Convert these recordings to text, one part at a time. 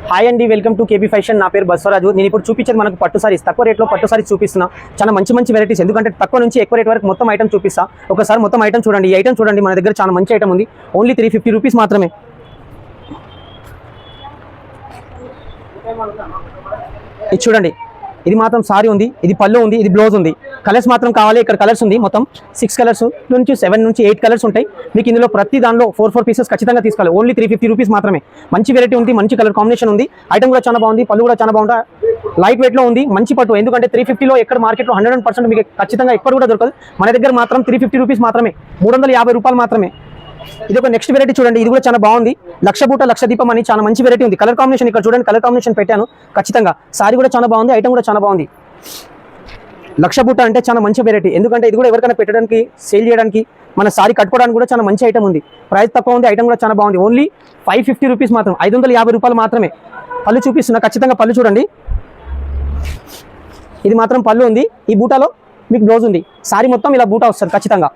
Hi అండి, welcome to KB fashion. నా పేరు బస్వరాజు. నేను ఇప్పుడు చూపించేది మనకు పట్టు సారీస్, తక్కువ రేట్లో పట్టు సారీస్ చూపిస్తున్నా. చాలా మంచి వెరైటీస్, ఎందుకంటే తక్కువ నుంచి ఎక్కువ రేట్ వరకు మొత్తం ఐటమ్ చూపిస్తా. ఒకసారి మొత్తం ఐటమ్ చూడండి. ఈ ఐటమ్ చూడండి, మన దగ్గర చాలా మంచి ఐటమ్ ఉంది. ఓన్లీ 350 రూపీస్ మాత్రమే. ఇది చూడండి, ఇది మాత్రం సారీ ఉంది, ఇది పళ్ళు ఉంది, ఇది బ్లౌజ్ ఉంది. కలర్స్ మాత్రం కావాలి. ఇక్కడ కలర్స్ ఉంది, మొత్తం 6 కలర్స్ నుంచి 7 నుంచి 8 కలర్స్ ఉంటాయి. మీకు ఇందులో ప్రతి దానిలో 4 పీసెస్ ఖచ్చితంగా తీసుకోవాలి. ఓన్లీ 350 రూపీస్ మాత్రమే. మంచి వెరైటీ ఉంది, మంచి కలర్ కాంబినేషన్ ఉంది. ఐటమ్ కూడా చాలా బాగుంది, పళ్ళు కూడా చాలా బాగుంటుంది. లైట్ వెయిట్లో ఉంది, మంచి పట్టు. ఎందుకంటే 350లో ఎక్కడ మార్కెట్లో 100% మీకు ఖచ్చితంగా ఎక్కడ కూడా దొరకదు. మన దగ్గర మాత్రం 350 రూపీస్ మాత్రమే, 350 రూపాయలు మాత్రమే. ఇది ఒక నెక్స్ట్ వెరైటీ చూడండి, ఇది కూడా చాలా బాగుంది. లక్ష బూట లక్ష దీపం అని చాలా మంచి వెరైటీ ఉంది. కలర్ కాంబినేషన్ ఇక్కడ చూడండి, కలర్ కాంబినేషన్ పెట్టాను. ఖచ్చితంగా సారీ కూడా చాలా బాగుంది, ఐటమ్ కూడా చాలా బాగుంది. లక్ష బూట అంటే చాలా మంచి వెరైటీ, ఎందుకంటే ఇది కూడా ఎవరికైనా పెట్టడానికి, సేల్ చేయడానికి, మన సారీ కట్టుకోవడానికి కూడా చాలా మంచి ఐటమ్ ఉంది. ప్రైస్ తక్కువ ఉంది, ఐటమ్ కూడా చాలా బాగుంది. ఓన్లీ 550 రూపీస్ మాత్రం, 550 రూపాయలు మాత్రమే. పళ్ళు చూపిస్తున్నా, ఖచ్చితంగా పళ్ళు చూడండి. ఇది మాత్రం పళ్ళు ఉంది, ఈ బూటాలో మీకు బ్లౌజ్ ఉంది. సారీ మొత్తం ఇలా బూటా వస్తుంది ఖచ్చితంగా.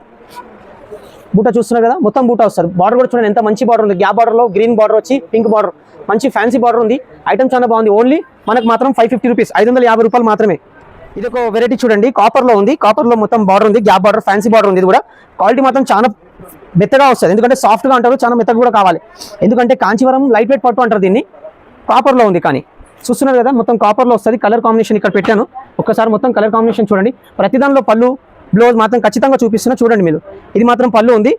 బూటా చూస్తున్నారు కదా, మొత్తం బూటా వస్తారు. బార్డర్ కూడా చూడండి ఎంత మంచి బార్డర్ ఉంది. గ్యాప్ బార్డర్లో గ్రీన్ బార్డర్ వచ్చి పింక్ బార్డర్, మంచి ఫ్యాన్సీ బార్డర్ ఉంది. ఐటమ్ చాలా బాగుంది. ఓన్లీ మనకు మాత్రం 550 రూపీస్, 550 రూపాయలు మాత్రమే. ఇది ఒక వెరైటీ చూడండి, కాపర్లో ఉంది. కాపర్లో మొత్తం బార్డర్ ఉంది, గ్యాప్ బార్డర్, ఫ్యాన్సీ బార్డర్ ఉంది. ఇది కూడా క్వాలిటీ మాత్రం చాలా మెత్తగా వస్తుంది, ఎందుకంటే సాఫ్ట్గా అంటారు, చాలా మెత్తగా కూడా కావాలి. ఎందుకంటే కాంచీవరం లైట్ వెయిట్ పట్టు అంటారు దీన్ని. కాపర్లో ఉంది, కానీ చూస్తున్నారు కదా మొత్తం కాపర్లో వస్తుంది. కలర్ కాంబినేషన్ ఇక్కడ పెట్టాను, ఒక్కసారి మొత్తం కలర్ కాంబినేషన్ చూడండి. ప్రతిదానిలో పళ్ళు బ్లౌజ్ మాత్రం ఖచ్చితంగా చూపిస్తున్నా చూడండి మీరు. ఇది మాత్రం పళ్ళు ఉంది,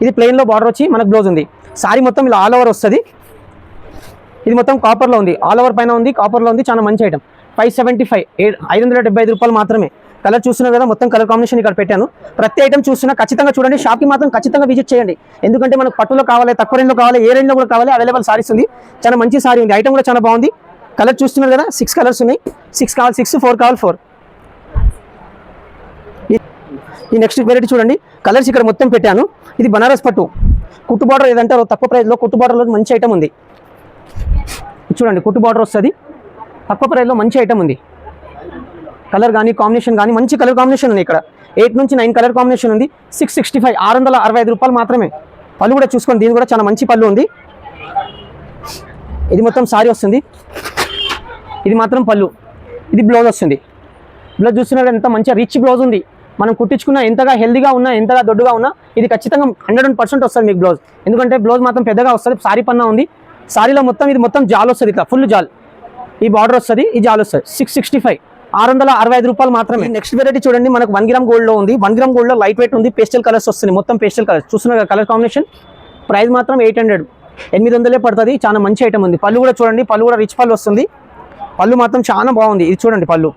ఇది ప్లెయిన్లో బార్డర్ వచ్చి మనకు బ్లౌజ్ ఉంది. సారీ మొత్తం ఇలా ఆల్ ఓవర్ వస్తుంది. ఇది మొత్తం కాపర్లో ఉంది, ఆల్ ఓవర్ పైన ఉంది, కాపర్లో ఉంది. చాలా మంచి ఐటమ్. 575, 575 రూపాయలు మాత్రమే. కలర్ చూస్తున్నారు కదా, మొత్తం కలర్ కాంబినేషన్ ఇక్కడ పెట్టాను. ప్రతి ఐటమ్ చూస్తున్నా ఖచ్చితంగా చూడండి. షాప్కి మాత్రం ఖచ్చితంగా విజిట్ చేయండి, ఎందుకంటే మనకు పట్టులో కావాలి, తక్కువ రేంజ్లో కావాలి, ఏ రేంజ్లో కూడా కావాలి. అవైలబుల్ సారీస్ ఉంది, చాలా మంచి సారీ ఉంది. ఐటమ్ కూడా చాలా బాగుంది. కలర్ చూస్తున్నారు కదా, 6 కలర్స్ ఉన్నాయి. 6 కావాలి 6, 4 కావాలి 4. ఈ నెక్స్ట్ వెరైటీ చూడండి, కలర్స్ ఇక్కడ మొత్తం పెట్టాను. ఇది బనారస్ పట్టు, కుట్టు బార్డర్ ఏదంటారో తక్కువ ప్రైస్లో కుట్టు బార్డర్లో మంచి ఐటమ్ ఉంది. చూడండి, కుట్టు బార్డర్ వస్తుంది, తక్కువ ప్రైస్లో మంచి ఐటమ్ ఉంది. కలర్ కానీ కాంబినేషన్ కానీ మంచి కలర్ కాంబినేషన్ ఉంది. ఇక్కడ 8 నుంచి 9 కలర్ కాంబినేషన్ ఉంది. 665, 665 రూపాయలు మాత్రమే. పళ్ళు కూడా చూసుకోండి, దీని కూడా చాలా మంచి పళ్ళు ఉంది. ఇది మొత్తం సారీ వస్తుంది, ఇది మాత్రం పళ్ళు, ఇది బ్లౌజ్ వస్తుంది. బ్లౌజ్ చూస్తున్నారు ఎంత మంచిగా రిచ్ బ్లౌజ్ ఉంది. మనం కుట్టించుకున్న ఎంతగా హెల్దీగా ఉన్నా, ఎంతగా దొడ్డుగా ఉన్నా, ఇది ఖచ్చితంగా 100% వస్తుంది మీకు బ్లౌజ్. ఎందుకంటే బ్లౌజ్ మాత్రం పెద్దగా వస్తుంది. సారీ పన్నా ఉంది, సారీలో మొత్తం ఇది మొత్తం జాల్ వస్తుంది, ఇట్లా ఫుల్ జాల్. ఈ బార్డర్ వస్తుంది, ఈ జాల్ వస్తుంది. 665, 665 రూపాయలు మాత్రమే. నెక్స్ట్ వెరైటీ చూడండి, మనకు 1 గ్రామ్ గోల్డ్లో ఉంది. 1 గ్రామ్ గోల్డ్లో లైట్ వెయిట్ ఉంది, పేస్టల్ కలర్స్ వస్తుంది, మొత్తం పేస్టల్ కలర్స్ చూస్తున్నారు కలర్ కాంబినేషన్. ప్రైస్ మాత్రం 800, 800 పడుతుంది. చాలా మంచి ఐటమ్ ఉంది. పళ్ళు కూడా చూడండి, పళ్ళు కూడా రిచ్ పళ్ళు వస్తుంది. పళ్ళు మాత్రం చాలా బాగుంది. ఇది చూడండి, పళ్ళు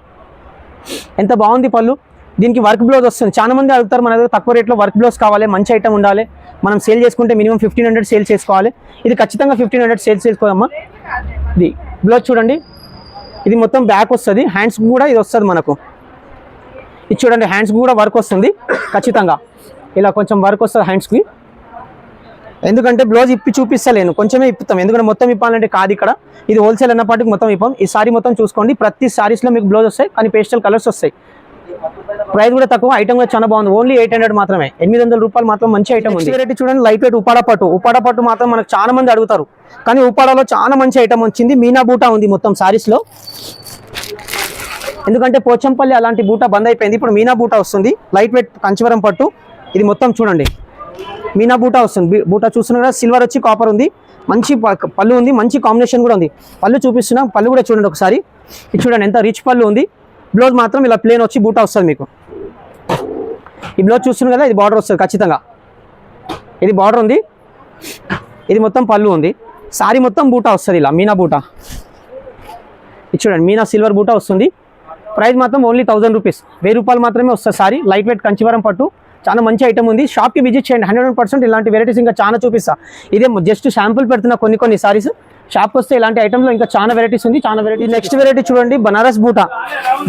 ఎంత బాగుంది. పళ్ళు దీనికి వర్క్ బ్లౌజ్ వస్తుంది. చాలా మంది అడుగుతారు, మన దగ్గర తక్కువ రేట్లో వర్క్ బ్లౌజ్ కావాలి, మంచి ఐటమ్ ఉండాలి, మనం సేల్ చేసుకుంటే మినిమం 1500 సేల్ చేసుకోవాలి. ఇది ఖచ్చితంగా 1500 సేల్ చేసుకోదమ్మా. ఇది బ్లౌజ్ చూడండి, ఇది మొత్తం బ్యాక్ వస్తుంది. హ్యాండ్స్ కూడా ఇది వస్తుంది మనకు. ఇది చూడండి, హ్యాండ్స్ కూడా వర్క్ వస్తుంది ఖచ్చితంగా. ఇలా కొంచెం వర్క్ వస్తుంది హ్యాండ్స్కి, ఎందుకంటే బ్లౌజ్ ఇప్పి చూపిస్తలేను, కొంచెమే ఇప్పుతాం, ఎందుకంటే మొత్తం ఇప్పాలంటే కాదు. ఇక్కడ ఇది హోల్సేల్ అన్నపాటికి మొత్తం ఇప్పాం. ఈ సారీ మొత్తం చూసుకోండి, ప్రతి సారీస్లో మీకు బ్లౌజ్ వస్తాయి, కానీ పేస్టల్ కలర్స్ వస్తాయి. ప్రైస్ కూడా తక్కువ, ఐటమ్ కూడా చాలా బాగుంది. ఓన్లీ 800 మాత్రమే, 800 రూపాయలు మాత్రం. మంచి ఐటమ్ ఉంది. వెరైటీ చూడండి, లైట్ వెయిట్ ఉపాడా పట్టు. ఉపాడా పట్టు మాత్రం మనకు చాలా మంది అడుగుతారు, కానీ ఉపాడాలో చాలా మంచి ఐటమ్ వచ్చింది. మీనా బూటా ఉంది మొత్తం సారీస్లో, ఎందుకంటే పోచంపల్లి అలాంటి బూటా బంద్ అయిపోయింది. ఇప్పుడు మీనా బూటా వస్తుంది, లైట్ వెయిట్ కంచివరం పట్టు. ఇది మొత్తం చూడండి, మీనా బూటా వస్తుంది. బూటా చూస్తున్నా, సిల్వర్ వచ్చి కాపర్ ఉంది, మంచి పళ్ళు ఉంది, మంచి కాంబినేషన్ కూడా ఉంది. పళ్ళు చూపిస్తున్నా, పళ్ళు కూడా చూడండి ఒకసారి. ఇది చూడండి ఎంత రిచ్ పళ్ళు ఉంది. బ్లౌజ్ మాత్రం ఇలా ప్లేన్ వచ్చి బూటా వస్తుంది మీకు. ఈ బ్లౌజ్ చూస్తున్నారు కదా, ఇది బార్డర్ వస్తుంది ఖచ్చితంగా. ఇది బార్డర్ ఉంది, ఇది మొత్తం పళ్ళు ఉంది. సారీ మొత్తం బూటా వస్తుంది, ఇలా మీనా బూటా. ఇది చూడండి, మీనా సిల్వర్ బూటా వస్తుంది. ప్రైస్ మాత్రం ఓన్లీ 1000 రూపీస్, 1000 రూపాయలు మాత్రమే వస్తుంది సారీ. లైట్ వెయిట్ కంచివరం పట్టు, చాలా మంచి ఐటమ్ ఉంది. షాప్కి విజిట్ చేయండి, 100% ఇలాంటి వెరైటీస్ ఇంకా చాలా చూపిస్తా. ఇదే జస్ట్ శాంపుల్ పెడుతున్నా కొన్ని సారీస్. షాప్కి వస్తే ఇలాంటి ఐటమ్లో ఇంకా చాలా వెరైటీస్ ఉంది, చాలా వెరైటీ. నెక్స్ట్ వెరైటీ చూడండి, బనారస్ బూటా.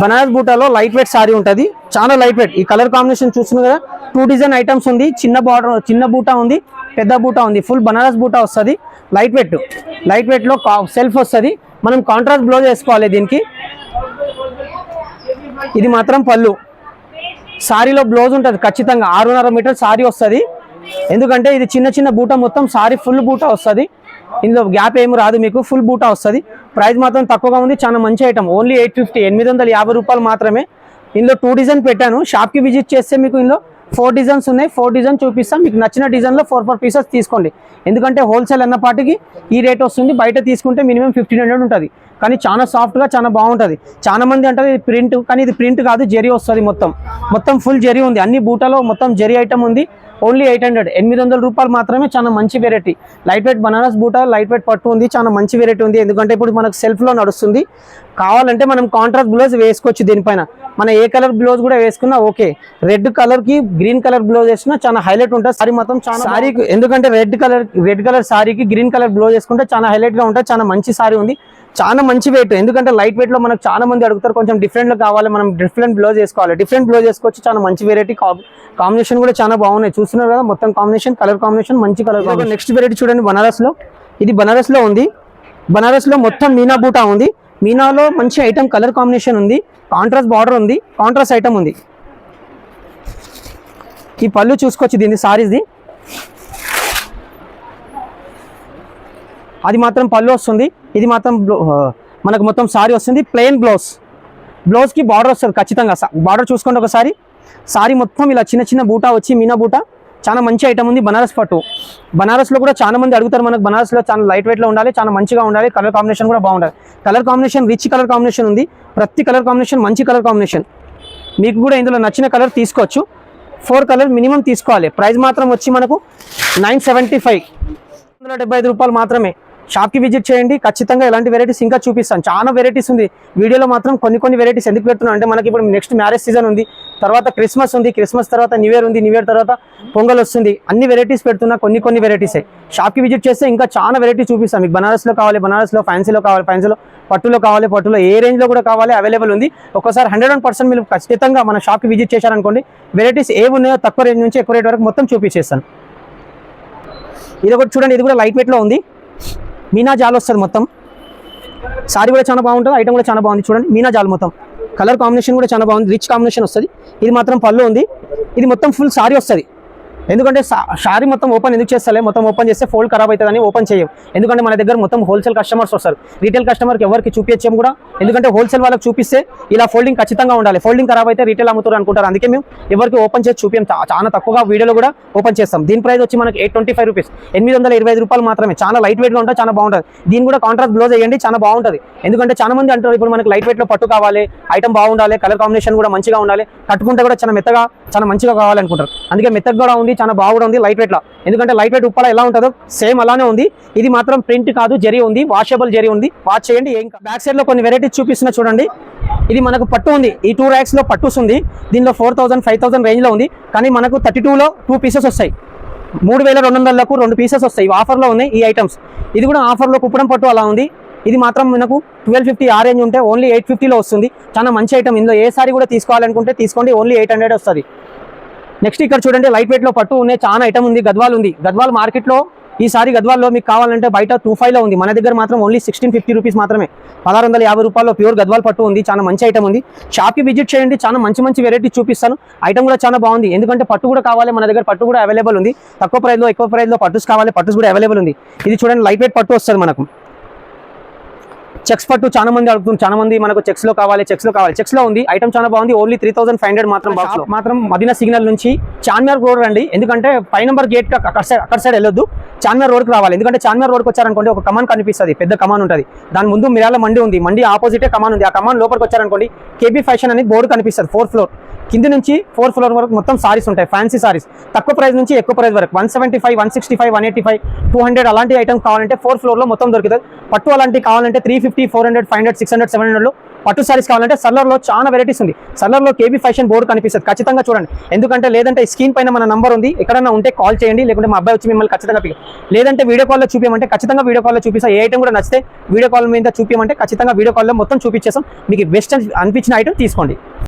బనారస్ బూటాలో లైట్ వెయిట్ సారీ ఉంటుంది, చాలా లైట్ వెయిట్. ఈ కలర్ కాంబినేషన్ చూస్తున్నారు కదా, 2 డిజైన్ ఐటమ్స్ ఉంది. చిన్న బార్డర్, చిన్న బూటా ఉంది, పెద్ద బూటా ఉంది. ఫుల్ బనారస్ బూటా వస్తుంది, లైట్ వెయిట్. లైట్ వెయిట్లో సెల్ఫ్ వస్తుంది, మనం కాంట్రాస్ట్ బ్లౌజ్ వేసుకోవాలి దీనికి. ఇది మాత్రం పళ్ళు. సారీలో బ్లౌజ్ ఉంటుంది ఖచ్చితంగా, 6.5 మీటర్ సారీ వస్తుంది. ఎందుకంటే ఇది చిన్న బూటా, మొత్తం సారీ ఫుల్ బూటా వస్తుంది. ఇందులో గ్యాప్ ఏమి రాదు, మీకు ఫుల్ బూటా వస్తుంది. ప్రైస్ మాత్రం తక్కువగా ఉంది, చాలా మంచి ఐటమ్. ఓన్లీ 850, 850 రూపాయలు మాత్రమే. ఇందులో 2 డిజైన్ పెట్టాను. షాప్కి విజిట్ చేస్తే మీకు ఇందులో 4 డిజైన్స్ ఉన్నాయి. 4 డిజైన్ చూపిస్తాం. మీకు నచ్చిన డిజైన్లో 4 పీసెస్ తీసుకోండి. ఎందుకంటే హోల్సేల్ అన్నపాటికి ఈ రేట్ వస్తుంది. బయట తీసుకుంటే మినిమం 1500 ఉంటుంది. కానీ చాలా సాఫ్ట్గా చాలా బాగుంటుంది. చాలా మంది అంటారు ఇది ప్రింట్, కానీ ఇది ప్రింట్ కాదు, జరీ వస్తుంది. మొత్తం ఫుల్ జరీ ఉంది. అన్ని బూటాలో మొత్తం జరీ ఐటమ్ ఉంది. ఓన్లీ 800, 800 రూపాయలు మాత్రమే. చాలా మంచి వెరైటీ. లైట్ వెయిట్ బనారస్ బూటా, లైట్ వెయిట్ పట్టు ఉంది. చాలా మంచి వెరైటీ ఉంది. ఎందుకంటే ఇప్పుడు మనకు సెల్ఫ్లో నడుస్తుంది. కావాలంటే మనం కాంట్రాస్ట్ బ్లౌజ్ వేసుకోవచ్చు. దీనిపైన మన ఏ కలర్ బ్లౌజ్ కూడా వేసుకున్నా ఓకే. రెడ్ కలర్కి గ్రీన్ కలర్ బ్లౌజ్ వేసుకున్నా చాలా హైలైట్ ఉంటుంది. సారీ మొత్తం చాలా సారీ, ఎందుకంటే రెడ్ కలర్ సారీకి గ్రీన్ కలర్ బ్లౌజ్ వేసుకుంటే చాలా హైలైట్గా ఉంటుంది. చాలా మంచి సారీ ఉంది. చాలా మంచి వెయిట్. ఎందుకంటే లైట్ వెయిట్లో మనకు చాలా మంది అడుగుతారు, కొంచెం డిఫరెంట్గా కావాలి, మనం డిఫరెంట్ బ్లౌజ్ వేసుకోవాలి. డిఫరెంట్ బ్లౌజ్ వేసుకోవచ్చు. చాలా మంచి వెరైటీ. కాంబినేషన్ కూడా చాలా బాగున్నాయి. చూస్తున్నారు కదా, మొత్తం కాంబినేషన్, కలర్ కాంబినేషన్ మంచి కలర్. నెక్స్ట్ వెరైటీ చూడండి, బనారస్లో. ఇది బనారస్లో ఉంది. బనారస్లో మొత్తం మీనా బూటా ఉంది. మీనాలో మంచి ఐటమ్, కలర్ కాంబినేషన్ ఉంది. కాంట్రాస్ట్ బార్డర్ ఉంది. కాంట్రాస్ట్ ఐటమ్ ఉంది. ఈ పళ్ళు చూసుకోవచ్చు దీన్ని, సారీస్ది. అది మాత్రం పళ్ళు వస్తుంది. ఇది మాత్రం మనకు మొత్తం సారీ వస్తుంది. ప్లెయిన్ బ్లౌజ్కి బార్డర్ వస్తుంది ఖచ్చితంగా. బార్డర్ చూసుకోండి ఒకసారి. సారీ మొత్తం ఇలా చిన్న చిన్న బూటా వచ్చి మీనా బూటా. చాలా మంచి ఐటమ్ ఉంది. బనారస్ పట్టు. బనారస్లో కూడా చాలా మంది అడుగుతారు. మనకు బనారస్లో చాలా లైట్ వెయిట్లో ఉండాలి, చాలా మంచిగా ఉండాలి. కలర్ కాంబినేషన్ కూడా బాగుండాలి. Colour combination rich colour combination ఉంది. ప్రతి కలర్ కాంబినేషన్ మంచి కలర్ కాంబినేషన్. మీకు కూడా ఇందులో నచ్చిన కలర్ తీసుకోవచ్చు. 4 కలర్ మినిమం తీసుకోవాలి. ప్రైస్ మాత్రం వచ్చి మనకు 975, 175 రూపాయలు మాత్రమే. షాప్కి విజిట్ చేయండి. ఖచ్చితంగా ఇలాంటి వెరైటీస్ ఇంకా చూపిస్తాను. చాలా వెరైటీస్ ఉంది. వీడియోలో మాత్రం కొన్ని వెరైటీస్ ఎందుకు పెడుతున్నాను అంటే, మనకి ఇప్పుడు నెక్స్ట్ మ్యారేజ్ సీజన్ ఉంది, తర్వాత క్రిస్మస్ ఉంది, క్రిస్మస్ తర్వాత న్యూ ఇయర్ ఉంది, న్యూ ఇయర్ తర్వాత పొంగల్ వస్తుంది. అన్ని వెరైటీస్ పెడుతున్నా, కొన్ని వెరైటీసే. షాప్కి విజిట్ చేస్తే ఇంకా చాలా వెరైటీస్ చూపిస్తాను. మీకు బనారస్లో కావాలి, బనారస్లో, ఫ్యాన్సీలో కావాలి, ఫ్యాన్సీలో, పట్టులో కావాలి, పట్టులో ఏ రేంజ్లో కూడా కావాలి, అవైలబుల్ ఉంది. ఒకసారి 100% మీరు ఖచ్చితంగా మన షాప్కి విజిట్ చేశారనుకోండి, వెరైటీస్ ఏమి ఉన్నాయో తక్కువ రేంజ్ నుంచి ఎక్కువ రేట్ వరకు మొత్తం చూపించేస్తాను. ఇది ఒకటి చూడండి, ఇది కూడా లైట్ వెయిట్లో ఉంది. మీనా జాల్ వస్తుంది మొత్తం. సారీ కూడా చాలా బాగుంటుంది. ఐటమ్ కూడా చాలా బాగుంది. చూడండి, మీనా జాల్ మొత్తం. కలర్ కాంబినేషన్ కూడా చాలా బాగుంది. రిచ్ కాంబినేషన్ వస్తుంది. ఇది మాత్రం పళ్ళు ఉంది. ఇది మొత్తం ఫుల్ సారీ వస్తుంది. ఎందుకంటే సారీ మొత్తం ఓపెన్ ఎందుకు చేస్తలే, మొత్తం ఓపెన్ చేస్తే ఫోల్డ్ ఖరాబ్ అవుతుందని ఓపెన్ చేయం. ఎందుకంటే మన దగ్గర మొత్తం హోల్సేల్ కస్టమర్స్ వస్తారు. రీటైల్ కస్టమర్కి ఎవరికి చూపించాం కూడా. ఎందుకంటే హోల్సేల్ వాళ్ళకి చూపిస్తే ఇలా ఫోల్డింగ్ ఖచ్చితంగా ఉండాలి. ఫోల్డింగ్ ఖరాబ్ అయితే రీటైల్ అమ్ముతారు అనుకుంటారు. అందుకే మేము ఎవరికి ఓపెన్ చేసి చూపించాం. చాలా తక్కువగా వీడియోలో కూడా ఓపెన్ చేస్తాం. దీని ప్రైస్ వచ్చి మనకి 825 రూపీస్, 825 రూపాయలు మాత్రమే. చాలా లైట్ వెయిట్గా ఉంటుంది, చాలా బాగుంటుంది. దీని కూడా కాంట్రాస్ట్ బ్లౌజ్ వేయండి, చాలా బాగుంటుంది. ఎందుకంటే చాలా మంది అంటారు ఇప్పుడు మనకి లైట్ వెయిట్లో పట్టు కావాలి, ఐటమ్ బాగుండాలి, కలర్ కాంబినేషన్ కూడా మంచిగా ఉండాలి, కట్టుకుంటే కూడా చాలా మెత్తగా, చాలా మంచిగా కావాలనుకుంటారు. అందుకే మెత్తగా కూడా ఉంది, చాలా బాగుంది లైట్ వెయిట్లో. ఎందుకంటే లైట్ వెయిట్ ఉప్పల ఎలా ఉంటుందో సేమ్ అలానే ఉంది. ఇది మాత్రం ప్రింట్ కాదు, జరీ ఉంది, వాషబుల్ జరీ ఉంది. వాష్ చేయండి. ఏం బ్యాక్ సైడ్ లో కొన్ని వెరైటీస్ చూపిస్తున్నా చూడండి. ఇది మనకు పట్టు ఉంది. ఈ 2 racks లో పట్టుస్ ఉంది. దీనిలో 4000, 5000 రేంజ్ లో ఉంది. కానీ మనకు 32లో 2 పీసెస్ వస్తాయి. 3200లకు 2 పీసెస్ వస్తాయి. ఆఫర్లో ఉన్నాయి ఈ ఐటమ్స్. ఇది కూడా ఆఫర్లో కుప్పడం పట్టు అలా ఉంది. ఇది మాత్రం మనకు 1250 ఆ రేంజ్ ఉంటే ఓన్లీ 850లో వస్తుంది. చాలా మంచి ఐటమ్. ఇందులో ఏ సారీ కూడా తీసుకోవాలనుకుంటే తీసుకోండి, ఓన్లీ 800 వస్తుంది. నెక్స్ట్ ఇక్కడ చూడండి, లైట్ వెయిట్లో పట్టు ఉన్నాయి. చాలా ఐటమ్ ఉంది. గద్వాల్ ఉంది. గద్వాల్ మార్కెట్లో ఈ సారీ గద్వాల్లో మీకు కావాలంటే బయట 25లో ఉంది. మన దగ్గర మాత్రం ఓన్లీ 1650 రూపీస్ మాత్రమే. 1650 రూపాయల్లో ప్యూర్ గద్వాల్ పట్టు ఉంది. చాలా మంచి ఐటమ్ ఉంది. షాప్కి విజిట్ చేయండి. చాలా మంచి వెరైటీ చూపిస్తాను. ఐటమ్ కూడా చాలా బాగుంది. ఎందుకంటే పట్టు కూడా కావాలి, మన దగ్గర పట్టు కూడా అవైలబుల్ ఉంది. తక్కువ ప్రైస్లో, ఎక్కువ ప్రైస్లో పట్టుస్ కావాలి, పట్టుస్ కూడా అవైలబుల్ ఉంది. ఇది చూడండి, లైట్ వెయిట్ పట్టు వస్తుంది మనకు. చెక్స్ పట్టు చాలా మంది అడుగుతుంది. చాలా మంది మనకు చెక్స్ లో కావాలి. చెక్స్ లో ఉంది. ఐటమ్ చాలా బాగుంది. ఓన్లీ 3500 మాత్రం. బాక్స్ మాత్రం మదీనా సిగ్నల్ నుంచి చార్మినార్ రోడ్ రండి. ఎందుకంటే 5 నెంబర్ గేట్ అక్కడ సైడ్ వెళ్ళొద్దు, చార్మినార్ రోడ్కి రావాలి. ఎందుకంటే చార్మినార్ రోడ్కి వచ్చారనుకోండి, ఒక కమాన్ కనిపిస్తుంది, పెద్ద కమాన్ ఉంటుంది. దాని ముందు మిర్యాల మండి ఉంది. మండి ఆపోజిటే కమాన్ ఉంది. ఆ కమాన్ లోపలికి వచ్చారనుకోండి, కేబీ ఫ్యాషన్ అనేది బోర్డు కనిపిస్తుంది. 4th ఫ్లోర్ కింది నుంచి 4th ఫ్లోర్ వరకు మొత్తం సారీస్ ఉంటాయి. ఫ్యాన్సీ సారీస్ తక్కువ ప్రైస్ నుంచి ఎక్కువ ప్రైస్ వరకు 175, 165, 185, 200 అలాంటి ఐటమ్స్ కావాలంటే 4th ఫ్లోర్లో మొత్తం దొరుకుతుంది. పట్టు అలాంటివి కావాలంటే 350, 400, 500, 600, 700లో పట్టు సారీస్ కావాలంటే సల్లర్లో చాలా వెరైటీస్ ఉంది. సల్లర్లో కేబీ ఫ్యాషన్ బోర్డు కనిపిస్తుంది. ఖచ్చితంగా చూడండి. ఎందుకంటే లేదంటే స్క్రీన్ పైన మన నంబర్ ఉంది. ఎక్కడైనా ఉంటే కాల్ చేయండి, లేకుంటే మా అబ్బాయి వచ్చి మిమ్మల్ని ఖచ్చితంగా లేదంటే వీడియో కాల్లో చూపించమంటే ఖచ్చితంగా వీడియో కాల్లో చూపిస్తా. ఏ ఐటమ్ కూడా నచ్చితే వీడియో కాల్ మీద చూపించమంటే ఖచ్చితంగా వీడియో కాల్లో మొత్తం చూపించేస్తాం. మీకు బెస్ట్ అనిపించిన ఐటమ్ తీసుకోండి.